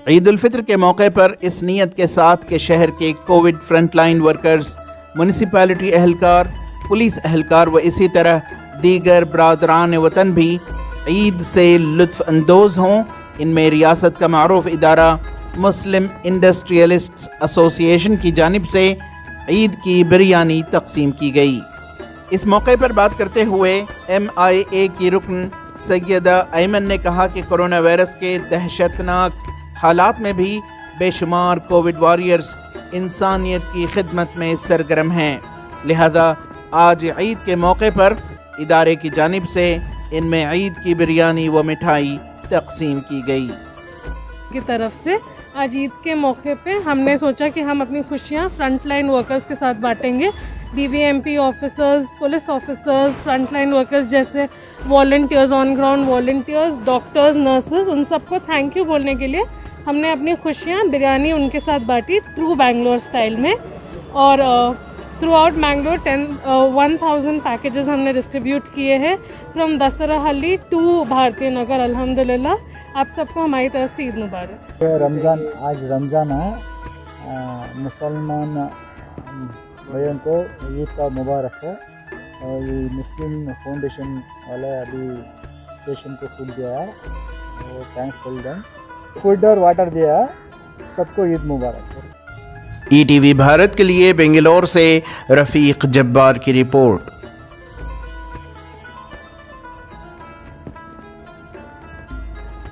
ईद उल फित्र के मौके पर इस नीयत के साथ कि शहर के कोविड फ्रंटलाइन वर्कर्स, म्यूनिसिपैलिटी एहलकार, पुलिस एहलकार व इसी तरह दीगर बरादरान वतन भी ईद से लुत्फ़ अंदोज़ हों, इनमें रियासत का मारूफ इदारा मुस्लिम इंडस्ट्रियलिस्ट्स एसोसिएशन की जानिब से ईद की बिरयानी तकसीम की गई। इस मौके पर बात करते हुए MIA की रुकन सैयदा अयमन ने कहा कि कोरोना वायरस के दहशतनाक हालात में भी बेशुमार कोविड वॉरियर्स इंसानियत की खिदमत में सरगर्म हैं, लिहाजा आज ईद के मौके पर इदारे की जानिब से इनमें ईद की बिरयानी व मिठाई तकसीम की गई। की तरफ से आज ईद के मौके पे हमने सोचा कि हम अपनी खुशियाँ फ्रंटलाइन वर्कर्स के साथ बांटेंगे। BBMP officers, police officers, frontline workers जैसे volunteers, on ground volunteers, doctors, nurses, उन सबको थैंक यू बोलने के लिए हमने अपनी खुशियाँ बिरयानी उनके साथ बांटी थ्रू बैंगलोर स्टाइल में। और थ्रू आउट मैंगलोर 1000 पैकेजेस हमने डिस्ट्रीब्यूट किए हैं फ्रॉम दसराहली टू भारतीय नगर। अल्हम्दुलिल्लाह आप सबको हमारी तरफ से ईद मुबारक। रमज़ान, आज रमज़ान है, मुसलमान भाइयों को ईद का मुबारक है। और ये मुस्लिम फाउंडेशन वाले अभी स्टेशन को फूड दिया है, वो थैंक्स फुल देम, फूड और वाटर दिया है, सबको ईद मुबारक है। ETV भारत के लिए बेंगलोर से रफ़ीक जब्बार की रिपोर्ट।